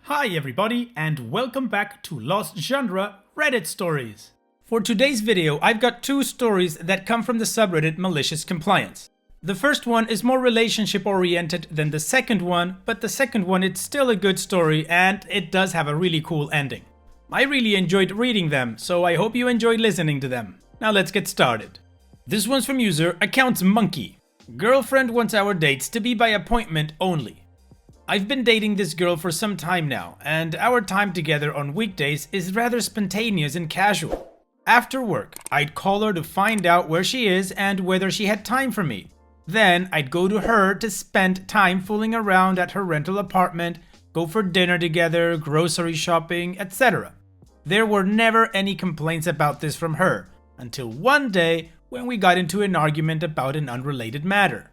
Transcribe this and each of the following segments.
Hi everybody, and welcome back to Lost Genre Reddit Stories. For today's video, I've got two stories that come from the subreddit MaliciousCompliance. The first one is more relationship oriented than the second one, but the second one it's still a good story and it does have a really cool ending. I really enjoyed reading them, so I hope you enjoyed listening to them. Now let's get started. This one's from user AccountsMonkey. Girlfriend wants our dates to be by appointment only. I've been dating this girl for some time now, and our time together on weekdays is rather spontaneous and casual. After work, I'd call her to find out where she is and whether she had time for me. Then I'd go to her to spend time fooling around at her rental apartment, go for dinner together, grocery shopping, etc. There were never any complaints about this from her, until one day when we got into an argument about an unrelated matter.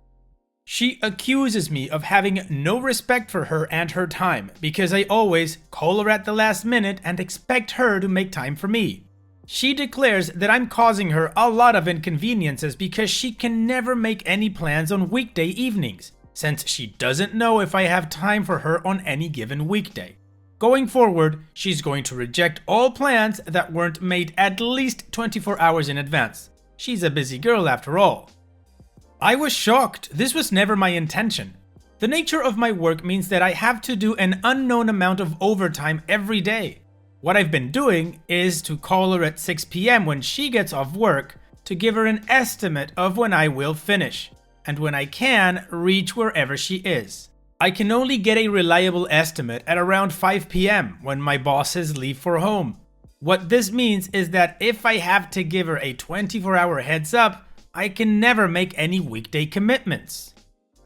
She accuses me of having no respect for her and her time because I always call her at the last minute and expect her to make time for me. She declares that I'm causing her a lot of inconveniences because she can never make any plans on weekday evenings, since she doesn't know if I have time for her on any given weekday. Going forward, she's going to reject all plans that weren't made at least 24 hours in advance. She's a busy girl after all. I was shocked. This was never my intention. The nature of my work means that I have to do an unknown amount of overtime every day. What I've been doing is to call her at 6 p.m. when she gets off work to give her an estimate of when I will finish, and when I can reach wherever she is. I can only get a reliable estimate at around 5 p.m. when my bosses leave for home. What this means is that if I have to give her a 24-hour heads up, I can never make any weekday commitments.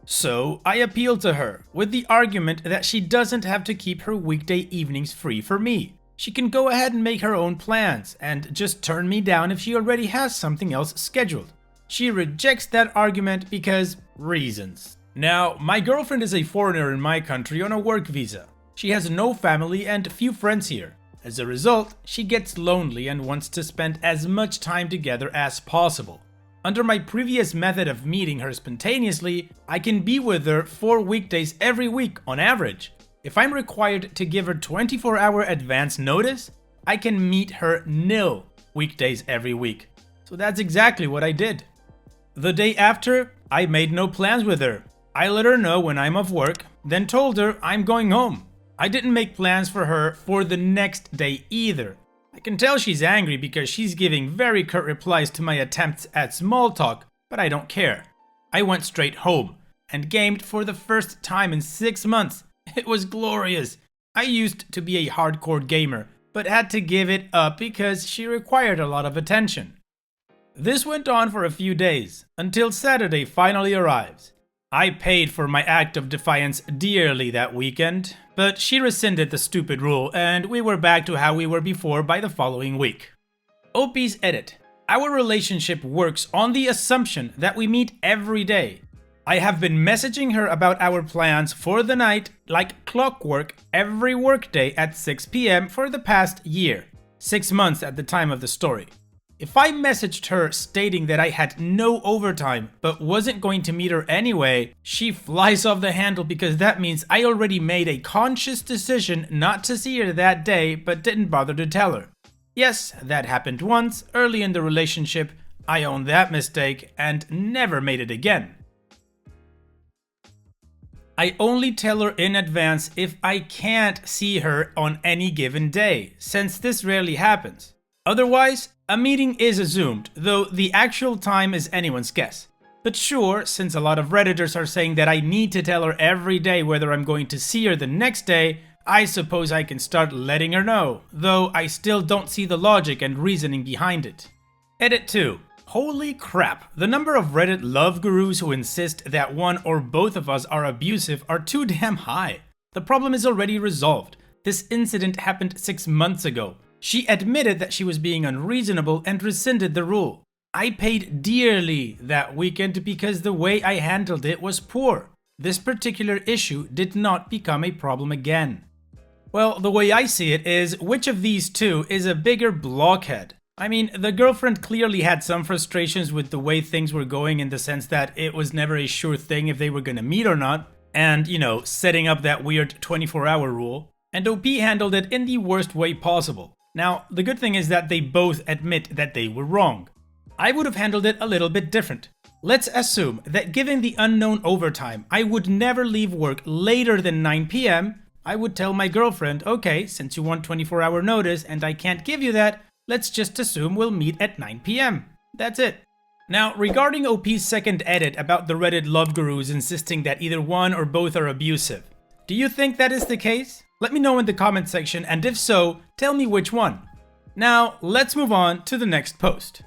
So I appeal to her with the argument that she doesn't have to keep her weekday evenings free for me. She can go ahead and make her own plans and just turn me down if she already has something else scheduled. She rejects that argument because reasons. Now, my girlfriend is a foreigner in my country on a work visa. She has no family and few friends here. As a result, she gets lonely and wants to spend as much time together as possible. Under my previous method of meeting her spontaneously, I can be with her 4 weekdays every week on average. If I'm required to give her 24-hour advance notice, I can meet her nil weekdays every week. So that's exactly what I did. The day after, I made no plans with her. I let her know when I'm off work, then told her I'm going home. I didn't make plans for her for the next day either. I can tell she's angry because she's giving very curt replies to my attempts at small talk, but I don't care. I went straight home and gamed for the first time in 6 months. It was glorious. I used to be a hardcore gamer, but had to give it up because she required a lot of attention. This went on for a few days, until Saturday finally arrives. I paid for my act of defiance dearly that weekend, but she rescinded the stupid rule and we were back to how we were before by the following week. OP's edit. Our relationship works on the assumption that we meet every day. I have been messaging her about our plans for the night like clockwork every workday at 6 p.m. for the past year, 6 months at the time of the story. If I messaged her stating that I had no overtime but wasn't going to meet her anyway, she flies off the handle because that means I already made a conscious decision not to see her that day but didn't bother to tell her. Yes, that happened once, early in the relationship. I own that mistake and never made it again. I only tell her in advance if I can't see her on any given day, since this rarely happens. Otherwise, a meeting is assumed, though the actual time is anyone's guess. But sure, since a lot of Redditors are saying that I need to tell her every day whether I'm going to see her the next day, I suppose I can start letting her know, though I still don't see the logic and reasoning behind it. Edit 2. Holy crap, the number of Reddit love gurus who insist that one or both of us are abusive are too damn high. The problem is already resolved. This incident happened 6 months ago. She admitted that she was being unreasonable and rescinded the rule. I paid dearly that weekend because the way I handled it was poor. This particular issue did not become a problem again. Well, the way I see it is, which of these two is a bigger blockhead? I mean, the girlfriend clearly had some frustrations with the way things were going in the sense that it was never a sure thing if they were gonna meet or not, and, setting up that weird 24-hour rule. and OP handled it in the worst way possible. Now, the good thing is that they both admit that they were wrong. I would have handled it a little bit different. Let's assume that given the unknown overtime, I would never leave work later than 9 p.m. I would tell my girlfriend, okay, since you want 24-hour notice and I can't give you that, let's just assume we'll meet at 9 p.m. That's it. Now, regarding OP's second edit about the Reddit love gurus insisting that either one or both are abusive, do you think that is the case? Let me know in the comment section, and if so, tell me which one. Now, let's move on to the next post.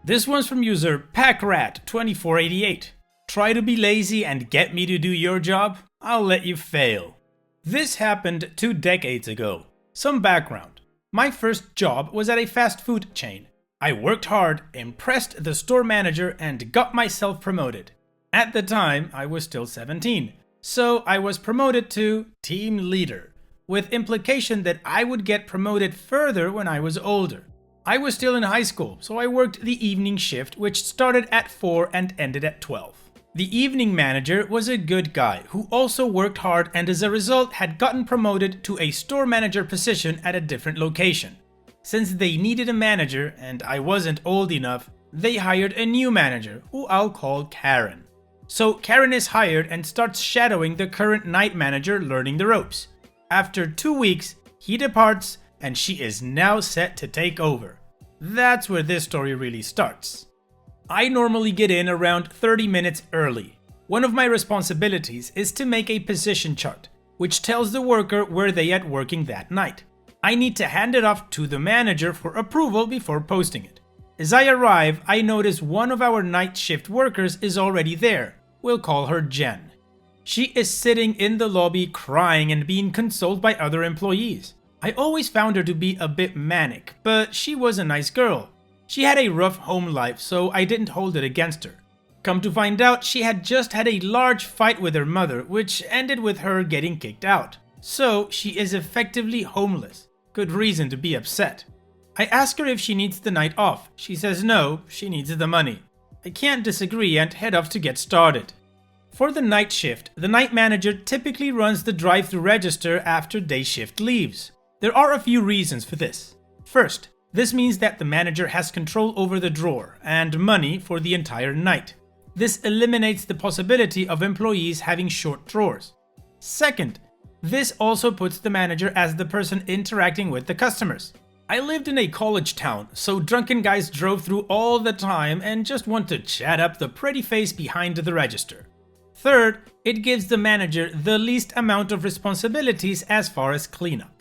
This one's from user PackRat2488. Try to be lazy and get me to do your job? I'll let you fail. This happened 2 decades ago. Some background. My first job was at a fast food chain. I worked hard, impressed the store manager, and got myself promoted. At the time, I was still 17, so I was promoted to team leader, with implication that I would get promoted further when I was older. I was still in high school, so I worked the evening shift, which started at 4 and ended at 12. The evening manager was a good guy who also worked hard and as a result had gotten promoted to a store manager position at a different location. Since they needed a manager and I wasn't old enough, they hired a new manager who I'll call Karen. So Karen is hired and starts shadowing the current night manager, learning the ropes. After 2 weeks, he departs and she is now set to take over. That's where this story really starts. I normally get in around 30 minutes early. One of my responsibilities is to make a position chart, which tells the worker where they are working that night. I need to hand it off to the manager for approval before posting it. As I arrive, I notice one of our night shift workers is already there. We'll call her Jen. She is sitting in the lobby crying and being consoled by other employees. I always found her to be a bit manic, but she was a nice girl. She had a rough home life, so I didn't hold it against her. Come to find out, she had just had a large fight with her mother, which ended with her getting kicked out. So she is effectively homeless. Good reason to be upset. I ask her if she needs the night off. She says no, she needs the money. I can't disagree and head off to get started. For the night shift, the night manager typically runs the drive-thru register after day shift leaves. There are a few reasons for this. First, this means that the manager has control over the drawer and money for the entire night. This eliminates the possibility of employees having short drawers. Second, this also puts the manager as the person interacting with the customers. I lived in a college town, so drunken guys drove through all the time and just want to chat up the pretty face behind the register. Third, it gives the manager the least amount of responsibilities as far as cleanup.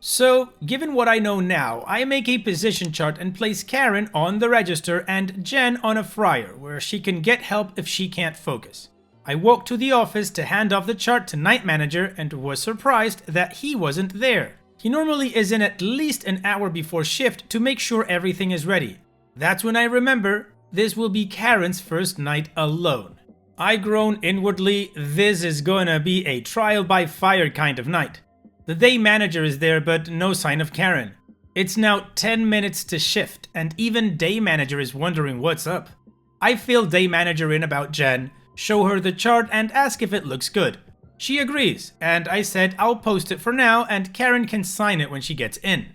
So, given what I know now, I make a position chart and place Karen on the register and Jen on a fryer where she can get help if she can't focus. I walked to the office to hand off the chart to night manager and was surprised that he wasn't there. He normally is in at least an hour before shift to make sure everything is ready. That's when I remember this will be Karen's first night alone. I groan inwardly, this is gonna be a trial by fire kind of night. The day manager is there but no sign of Karen. It's now 10 minutes to shift and even day manager is wondering what's up. I fill day manager in about Jen, show her the chart and ask if it looks good. She agrees, and I said I'll post it for now and Karen can sign it when she gets in.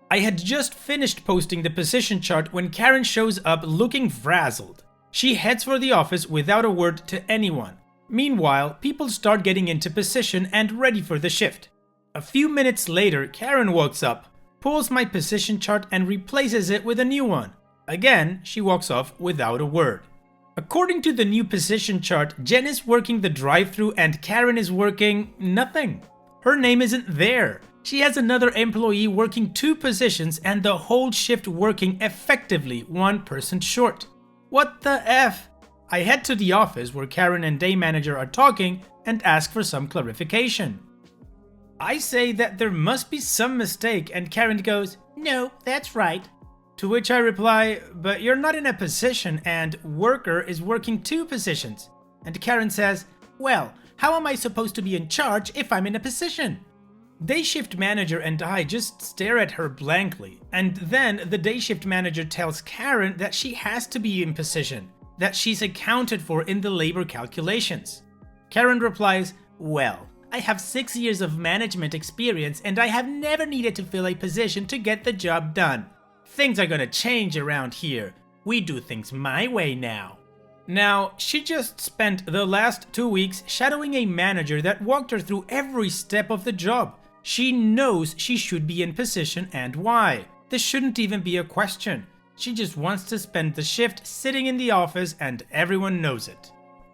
I had just finished posting the position chart when Karen shows up looking frazzled. She heads for the office without a word to anyone. Meanwhile, people start getting into position and ready for the shift. A few minutes later, Karen walks up, pulls my position chart and replaces it with a new one. Again, she walks off without a word. According to the new position chart, Jen is working the drive-thru and Karen is working nothing. Her name isn't there. She has another employee working 2 positions and the whole shift working effectively 1 person short. What the F? I head to the office where Karen and day manager are talking and ask for some clarification. I say that there must be some mistake and Karen goes, "No, that's right." To which I reply, "But you're not in a position and worker is working 2 positions." And Karen says, "Well, how am I supposed to be in charge if I'm in a position?" Day shift manager and I just stare at her blankly, and then the day shift manager tells Karen that she has to be in position, that she's accounted for in the labor calculations. Karen replies, "Well, I have 6 years of management experience and I have never needed to fill a position to get the job done. Things are gonna change around here. We do things my way now. Now, she just spent the last 2 weeks shadowing a manager that walked her through every step of the job. She knows she should be in position and why. This shouldn't even be a question. She just wants to spend the shift sitting in the office and everyone knows it.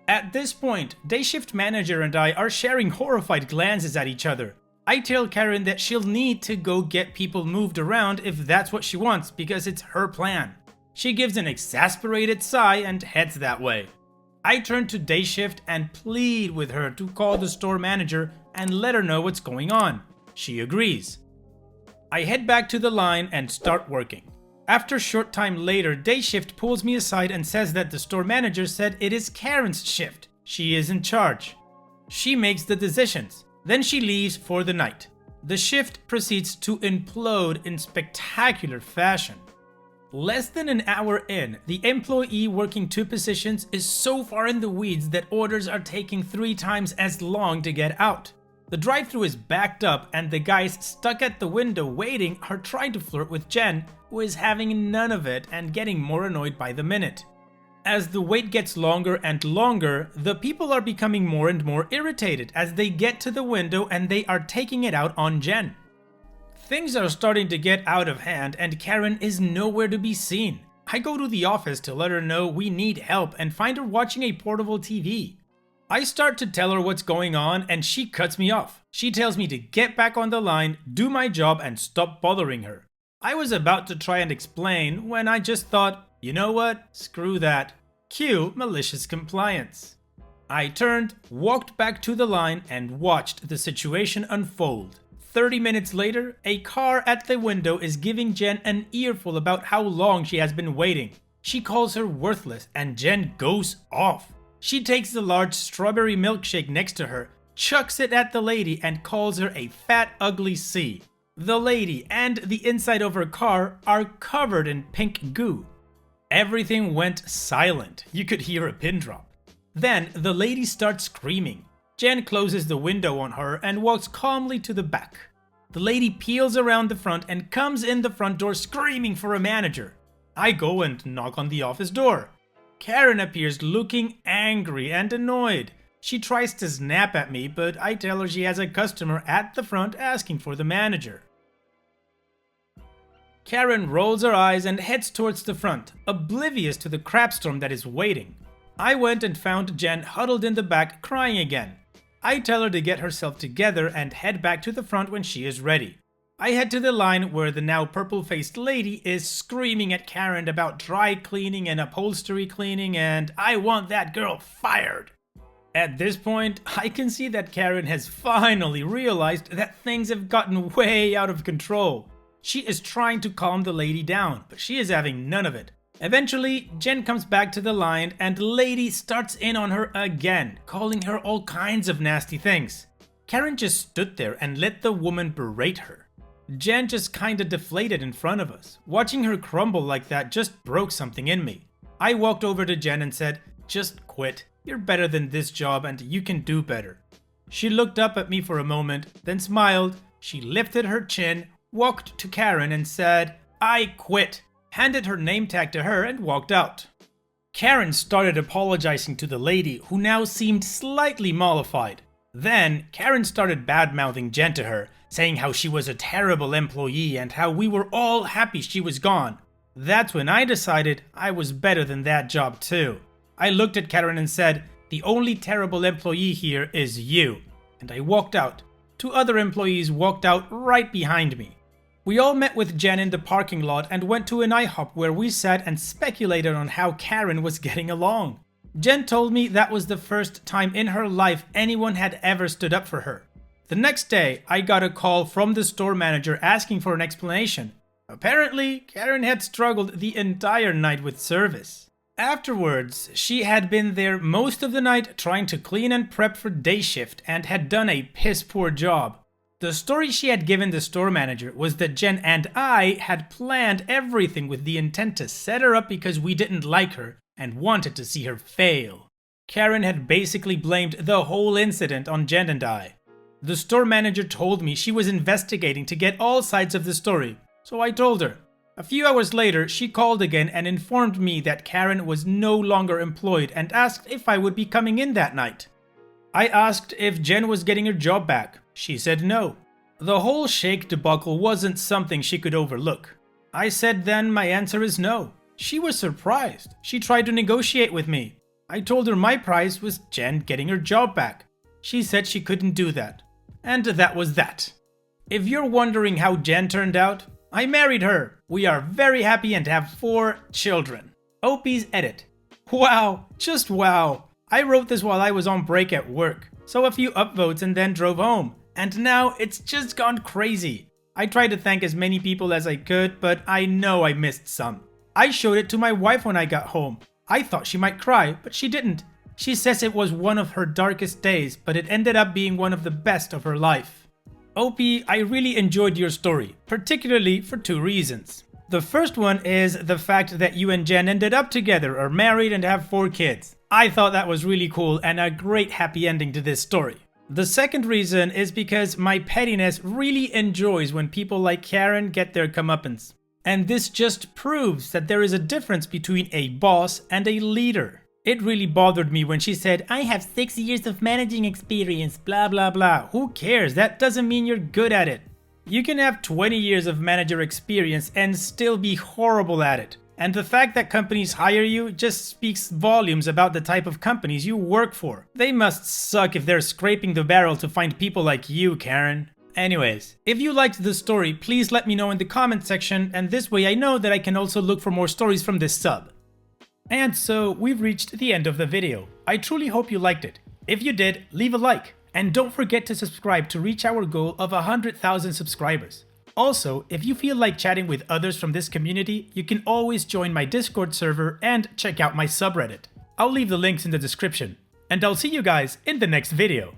At this point, day shift manager and I are sharing horrified glances at each other. I tell Karen that she'll need to go get people moved around if that's what she wants because it's her plan. She gives an exasperated sigh and heads that way. I turn to day shift and plead with her to call the store manager and let her know what's going on. She agrees. I head back to the line and start working. After a short time later, day shift pulls me aside and says that the store manager said it is Karen's shift. She is in charge. She makes the decisions. Then she leaves for the night. The shift proceeds to implode in spectacular fashion. Less than an hour in, the employee working 2 positions is so far in the weeds that orders are taking 3 times as long to get out. The drive-thru is backed up and the guys stuck at the window waiting are trying to flirt with Jen, who is having none of it and getting more annoyed by the minute. As the wait gets longer and longer, the people are becoming more and more irritated as they get to the window and they are taking it out on Jen. Things are starting to get out of hand and Karen is nowhere to be seen. I go to the office to let her know we need help and find her watching a portable TV. I start to tell her what's going on and she cuts me off. She tells me to get back on the line, do my job and stop bothering her. I was about to try and explain when I just thought, you know what, screw that. Cue malicious compliance. I turned, walked back to the line and watched the situation unfold. 30 minutes later, a car at the window is giving Jen an earful about how long she has been waiting. She calls her worthless and Jen goes off. She takes the large strawberry milkshake next to her, chucks it at the lady and calls her a fat ugly C. The lady and the inside of her car are covered in pink goo. Everything went silent. You could hear a pin drop. Then the lady starts screaming. Jen closes the window on her and walks calmly to the back. The lady peels around the front and comes in the front door screaming for a manager. I go and knock on the office door. Karen appears looking angry and annoyed. She tries to snap at me, but I tell her she has a customer at the front asking for the manager. Karen rolls her eyes and heads towards the front, oblivious to the crapstorm that is waiting. I went and found Jen huddled in the back crying again. I tell her to get herself together and head back to the front when she is ready. I head to the line where the now purple-faced lady is screaming at Karen about dry cleaning and upholstery cleaning and I want that girl fired. At this point, I can see that Karen has finally realized that things have gotten way out of control. She is trying to calm the lady down, but she is having none of it. Eventually, Jen comes back to the line and the lady starts in on her again, calling her all kinds of nasty things. Karen just stood there and let the woman berate her. Jen just kinda deflated in front of us. Watching her crumble like that just broke something in me. I walked over to Jen and said, "Just quit. You're better than this job and you can do better." She looked up at me for a moment, then smiled. She lifted her chin, walked to Karen and said, "I quit," handed her name tag to her and walked out. Karen started apologizing to the lady, who now seemed slightly mollified. Then, Karen started bad-mouthing Jen to her, saying how she was a terrible employee and how we were all happy she was gone. That's when I decided I was better than that job too. I looked at Karen and said, "The only terrible employee here is you." And I walked out. 2 other employees walked out right behind me. We all met with Jen in the parking lot and went to an IHOP where we sat and speculated on how Karen was getting along. Jen told me that was the first time in her life anyone had ever stood up for her. The next day, I got a call from the store manager asking for an explanation. Apparently, Karen had struggled the entire night with service. Afterwards, she had been there most of the night trying to clean and prep for day shift and had done a piss-poor job. The story she had given the store manager was that Jen and I had planned everything with the intent to set her up because we didn't like her and wanted to see her fail. Karen had basically blamed the whole incident on Jen and I. The store manager told me she was investigating to get all sides of the story, so I told her. A few hours later, she called again and informed me that Karen was no longer employed and asked if I would be coming in that night. I asked if Jen was getting her job back. She said no. The whole shake debacle wasn't something she could overlook. I said then my answer is no. She was surprised. She tried to negotiate with me. I told her my price was Jen getting her job back. She said she couldn't do that. And that was that. If you're wondering how Jen turned out, I married her. We are very happy and have 4 children. OP's edit. Wow, just wow. I wrote this while I was on break at work, so a few upvotes and then drove home. And now it's just gone crazy. I tried to thank as many people as I could, but I know I missed some. I showed it to my wife when I got home. I thought she might cry, but she didn't. She says it was one of her darkest days, but it ended up being one of the best of her life. OP, I really enjoyed your story, particularly for 2 reasons. The first one is the fact that you and Jen ended up together, are married and have 4 kids. I thought that was really cool and a great happy ending to this story. The second reason is because my pettiness really enjoys when people like Karen get their comeuppance. And this just proves that there is a difference between a boss and a leader. It really bothered me when she said, I have 6 years of managing experience, blah blah blah. Who cares? That doesn't mean you're good at it. You can have 20 years of manager experience and still be horrible at it. And the fact that companies hire you just speaks volumes about the type of companies you work for. They must suck if they're scraping the barrel to find people like you, Karen. Anyways, if you liked the story, please let me know in the comment section, and this way I know that I can also look for more stories from this sub. And so, we've reached the end of the video. I truly hope you liked it. If you did, leave a like. And don't forget to subscribe to reach our goal of 100,000 subscribers. Also, if you feel like chatting with others from this community, you can always join my Discord server and check out my subreddit. I'll leave the links in the description. And I'll see you guys in the next video.